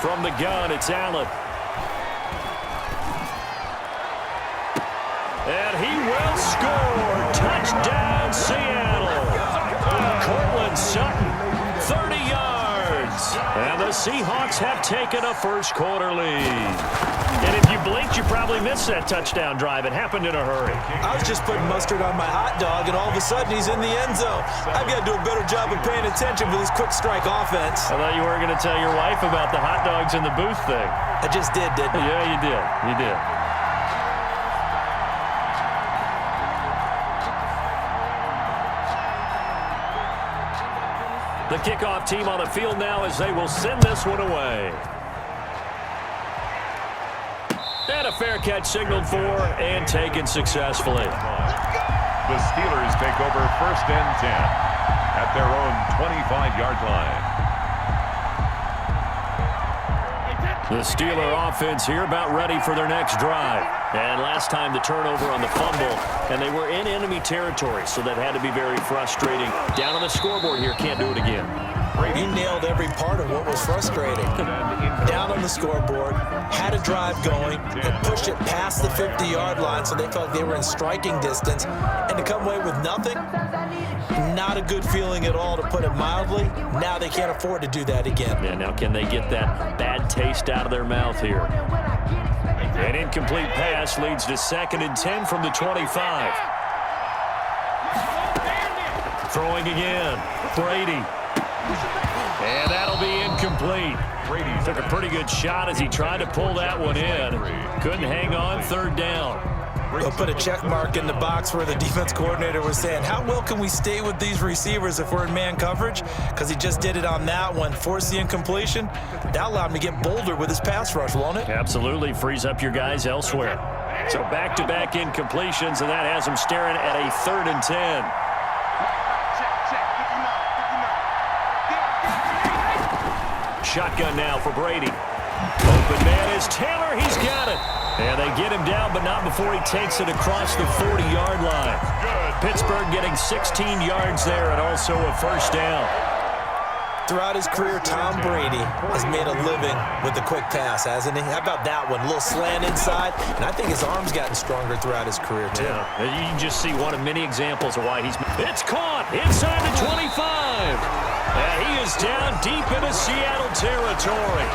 From the gun, it's Allen. And he will score. Touchdown, Seattle. Cortland Sutton, 30 yards. And the Seahawks have taken a first-quarter lead. And if you blinked, you probably missed that touchdown drive. It happened in a hurry. I was just putting mustard on my hot dog, and all of a sudden he's in the end zone. I've got to do a better job of paying attention for this quick strike offense. I thought you weren't going to tell your wife about the hot dogs in the booth thing. I just did, didn't I? Yeah, you did. You did. The kickoff team on the field now as they will send this one away. And a fair catch signaled for and taken successfully. The Steelers take over 1st and 10 at their own 25-yard line. The Steeler offense here about ready for their next drive. And last time the turnover on the fumble, and they were in enemy territory, so that had to be very frustrating. Down on the scoreboard here, can't do it again. He nailed every part of what was frustrating. Down on the scoreboard, had a drive going, and pushed it past the 50-yard line so they felt like they were in striking distance. And to come away with nothing, not a good feeling at all, to put it mildly. Now they can't afford to do that again. Yeah, now can they get that bad taste out of their mouth here? An incomplete pass leads to 2nd and 10 from the 25. Throwing again, Brady. And that'll be incomplete. Brady took a pretty good shot as he tried to pull that one in. Couldn't hang on, 3rd down. They'll put a check mark in the box where the defense coordinator was saying, how well can we stay with these receivers if we're in man coverage? Because he just did it on that one, forced the incompletion. That allowed him to get bolder with his pass rush, won't it? Absolutely, frees up your guys elsewhere. So back-to-back incompletions, and that has him staring at a 3rd and 10. Shotgun now for Brady. Open man is Taylor. He's got it. And they get him down, but not before he takes it across the 40-yard line. Pittsburgh getting 16 yards there and also a 1st down. Throughout his career, Tom Brady has made a living with the quick pass, hasn't he? How about that one? A little slant inside, and I think his arm's gotten stronger throughout his career, too. Yeah, you can just see one of many examples of why he's... It's caught inside the 25. And he is down deep into Seattle territory.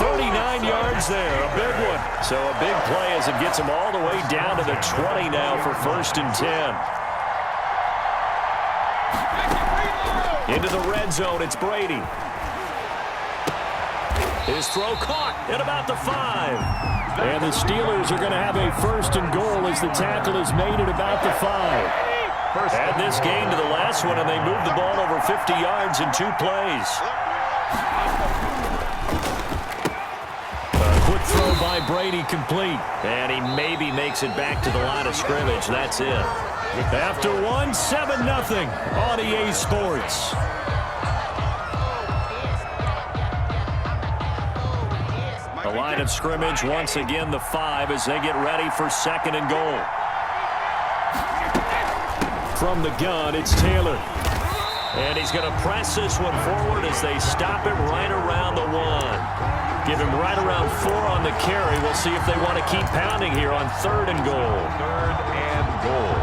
39 yards there, a big one. So a big play as it gets him all the way down to the 20 now for 1st and 10. Into the red zone, it's Brady. His throw caught at about the 5. And the Steelers are going to have a 1st and goal as the tackle is made at about the 5. Add this game to the last one, and they move the ball over 50 yards in 2 plays. A quick throw by Brady complete. And he maybe makes it back to the line of scrimmage. That's it. After one, 7-0 on EA Sports. The line of scrimmage, once again, the 5 as they get ready for 2nd and goal. From the gun, it's Taylor. And he's going to press this one forward as they stop it right around the 1. Give him right around 4 on the carry. We'll see if they want to keep pounding here on 3rd and goal. 3rd and goal.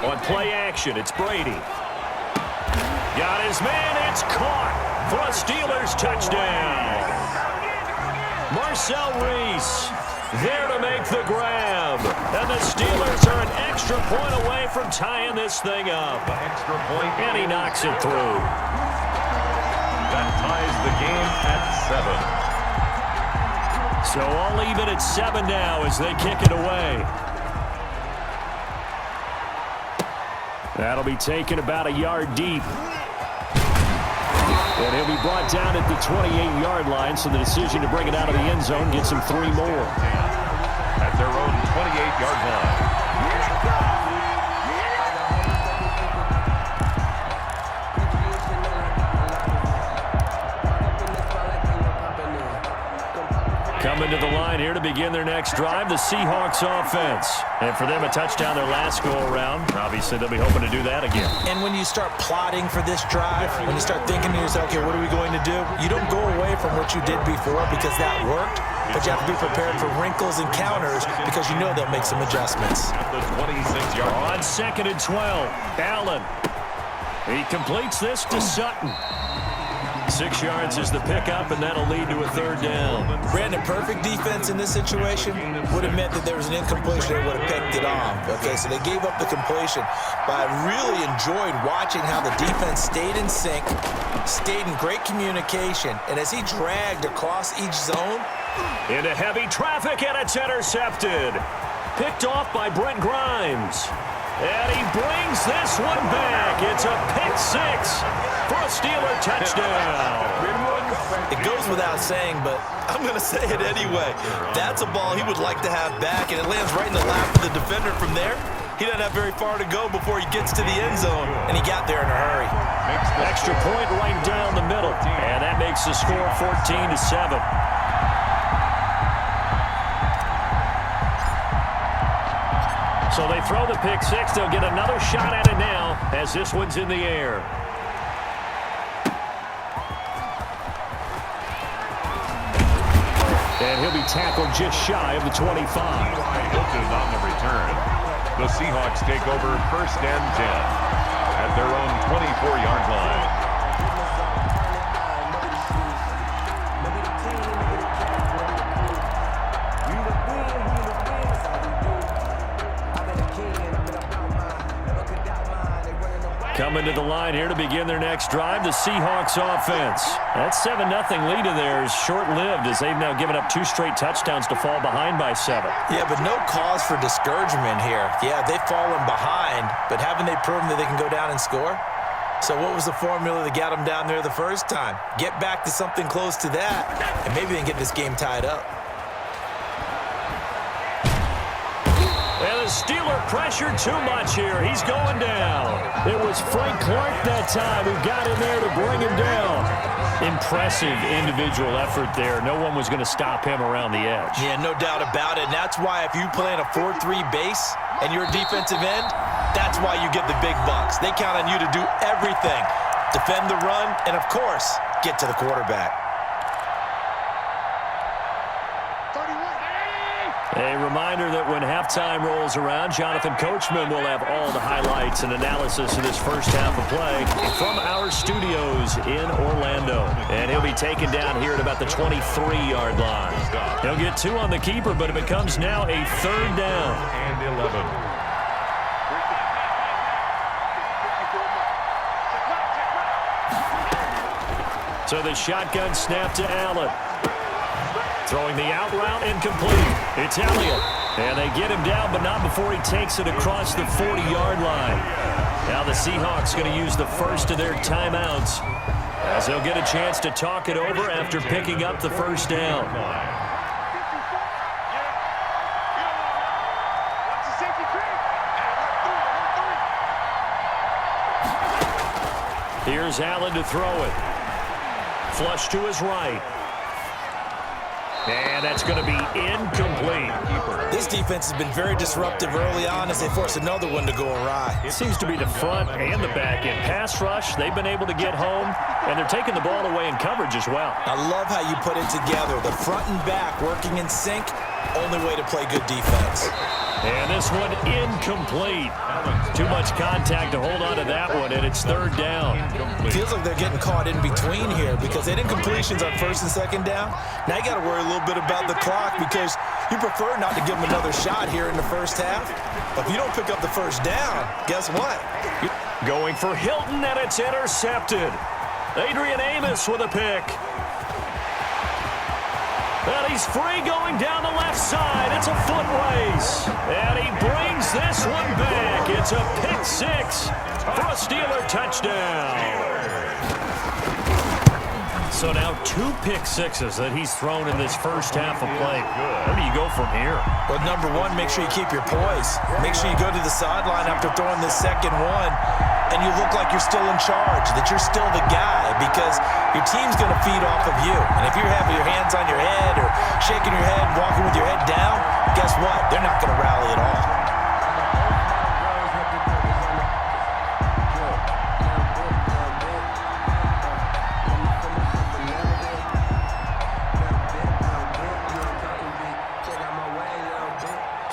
On play action, it's Brady. Got his man, it's caught for a Steelers touchdown. Marcel Reese there to make the grab. And the Steelers are an extra point away from tying this thing up. Extra point. And he knocks it through. That ties the game at 7. So all even at 7 now as they kick it away. That'll be taken about a yard deep. And he'll be brought down at the 28-yard line, so the decision to bring it out of the end zone gets him 3 more. At their own 28-yard line. Coming to the line here to begin their next drive, the Seahawks offense. And for them, a touchdown their last go-around. Obviously, they'll be hoping to do that again. And when you start plotting for this drive, when you start thinking to yourself, okay, what are we going to do? You don't go away from what you did before because that worked, but you have to be prepared for wrinkles and counters because you know they'll make some adjustments. At the 26-yard line. On 2nd and 12, Allen. He completes this to Sutton. 6 yards is the pickup, and that'll lead to a 3rd down. Brandon, perfect defense in this situation would have meant that there was an incompletion. They would have picked it off. Okay, so they gave up the completion. But I really enjoyed watching how the defense stayed in sync, stayed in great communication, and as he dragged across each zone. Into heavy traffic, and it's intercepted. Picked off by Brent Grimes. And he brings this one back. It's a pick 6 for a Steeler touchdown. It goes without saying, but I'm going to say it anyway. That's a ball he would like to have back, and it lands right in the lap of the defender from there. He doesn't have very far to go before he gets to the end zone, and he got there in a hurry. Extra point right down the middle, and that makes the score 14-7. So they throw the pick 6. They'll get another shot at it now as this one's in the air. And he'll be tackled just shy of the 25. Hilton on the return. The Seahawks take over 1st and 10 at their own 24-yard line. Coming to the line here to begin their next drive, the Seahawks offense. That 7-0 lead of theirs short-lived as they've now given up 2 straight touchdowns to fall behind by 7. Yeah, but no cause for discouragement here. Yeah, they've fallen behind, but haven't they proven that they can go down and score? So what was the formula that got them down there the first time? Get back to something close to that, and maybe they can get this game tied up. And the Steeler pressured too much here. He's going down. It was Frank Clark that time who got in there to bring him down. Impressive individual effort there. No one was going to stop him around the edge. Yeah, no doubt about it. And that's why if you play in a 4-3 base and you're a defensive end, that's why you get the big bucks. They count on you to do everything. Defend the run and, of course, get to the quarterback. A reminder that when halftime rolls around, Jonathan Coachman will have all the highlights and analysis of this first half of play from our studios in Orlando. And he'll be taken down here at about the 23-yard line. He'll get 2 on the keeper, but it becomes now a 3rd down. And 11. So the shotgun snap to Allen. Throwing the out route incomplete. It's Elliott. And they get him down, but not before he takes it across the 40-yard line. Now the Seahawks going to use the first of their timeouts as they'll get a chance to talk it over after picking up the first down. Here's Allen to throw it. Flush to his right. And that's going to be incomplete. This defense has been very disruptive early on as they force another one to go awry. It seems to be the front and the back end. Pass rush, they've been able to get home, and they're taking the ball away in coverage as well. I love how you put it together. The front and back working in sync, only way to play good defense. And this one incomplete. Too much contact to hold on to that one, and it's 3rd down. Feels like they're getting caught in between here because they did completions on 1st and 2nd down. Now you got to worry a little bit about the clock because you prefer not to give them another shot here in the first half. But if you don't pick up the first down, guess what? Going for Hilton, and it's intercepted. Adrian Amos with a pick. And he's free going down the left side. It's a foot race. And he brings this one back. It's a pick 6 for a Steeler touchdown. So now 2 pick 6s that he's thrown in this first half of play. Where do you go from here? Well, number one, make sure you keep your poise. Make sure you go to the sideline after throwing this second one, and you look like you're still in charge, that you're still the guy, because your team's going to feed off of you. And if you're having your hands on your head or shaking your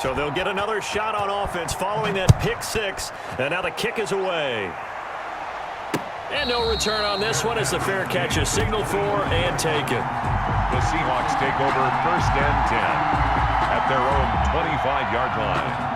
So they'll get another shot on offense following that pick six. And now the kick is away. And no return on this one as the fair catch is signaled for and taken. The Seahawks take over 1st and 10 at their own 25-yard line.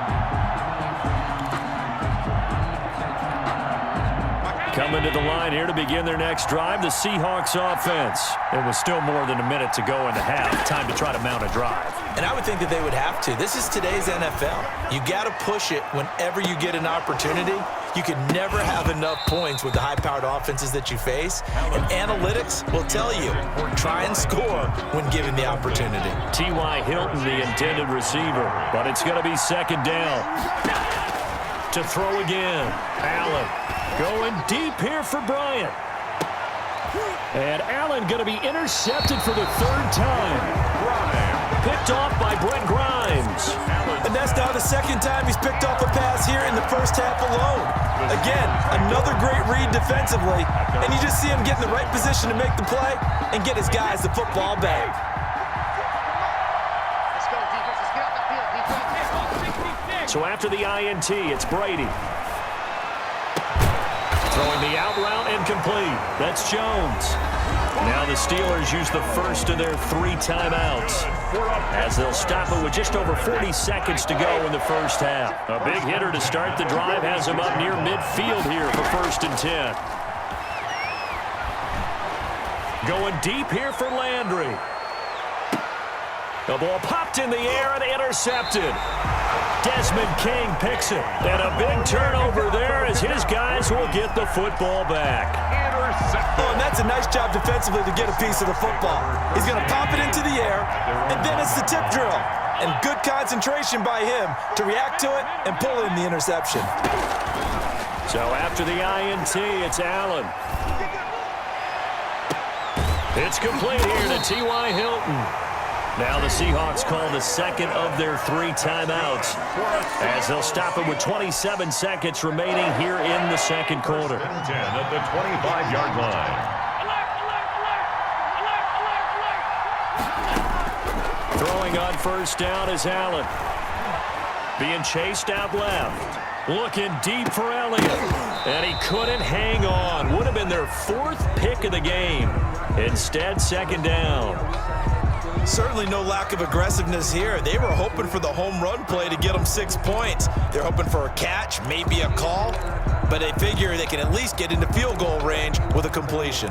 Coming to the line here to begin their next drive, the Seahawks offense. It was still more than a minute to go in the half. Time to try to mount a drive. And I would think that they would have to. This is today's NFL. You got to push it whenever you get an opportunity. You can never have enough points with the high-powered offenses that you face. And analytics will tell you, try and score when given the opportunity. T.Y. Hilton, the intended receiver, but it's going to be second down. To throw again, Allen going deep here for Bryant. And Allen going to be intercepted for the third time. Picked off by Brent Grimes. And that's now the second time he's picked off a pass here in the first half alone. Again, another great read defensively. And you just see him get in the right position to make the play and get his guys the football back. So after the INT, it's Brady. Throwing the out route and complete. That's Jones. Now the Steelers use the first of their 3 timeouts as they'll stop it with just over 40 seconds to go in the first half. A big hitter to start the drive has him up near midfield here for 1st and 10. Going deep here for Landry. The ball popped in the air and intercepted. Desmond King picks it. And a big turnover there as his guys will get the football back. Oh, and that's a nice job defensively to get a piece of the football. He's going to pop it into the air, and then it's the tip drill. And good concentration by him to react to it and pull in the interception. So after the INT, it's Allen. It's complete here to T.Y. Hilton. Now the Seahawks call the second of their 3 timeouts as they'll stop it with 27 seconds remaining here in the second quarter. 10 at the 25-yard line. Throwing on first down is Allen. Being chased out left. Looking deep for Elliott. And he couldn't hang on. Would have been their 4th pick of the game. Instead, second down. Certainly no lack of aggressiveness here. They were hoping for the home run play to get them 6 points. They're hoping for a catch, maybe a call, but they figure they can at least get into field goal range with a completion.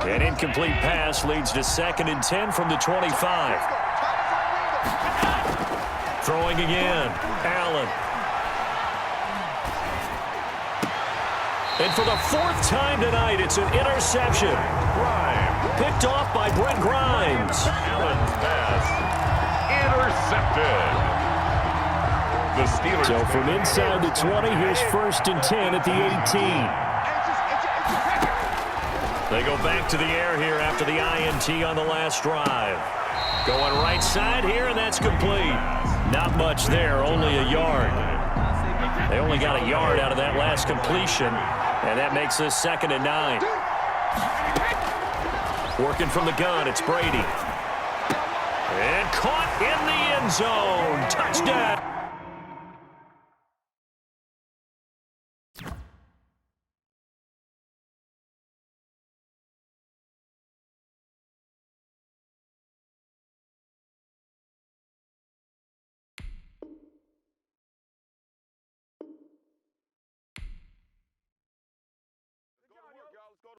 An incomplete pass leads to 2nd and 10 from the 25. Throwing again, Allen. And for the 4th time tonight, it's an interception. Picked off by Brent Grimes. Allen's pass intercepted. The Steelers. So from inside the 20, here's 1st and 10 at the 18. They go back to the air here after the INT on the last drive. Going right side here, and that's complete. Not much there, only a yard. They only got a yard out of that last completion, and that makes this 2nd and 9. Working from the gun, it's Brady. And caught in the end zone. Touchdown.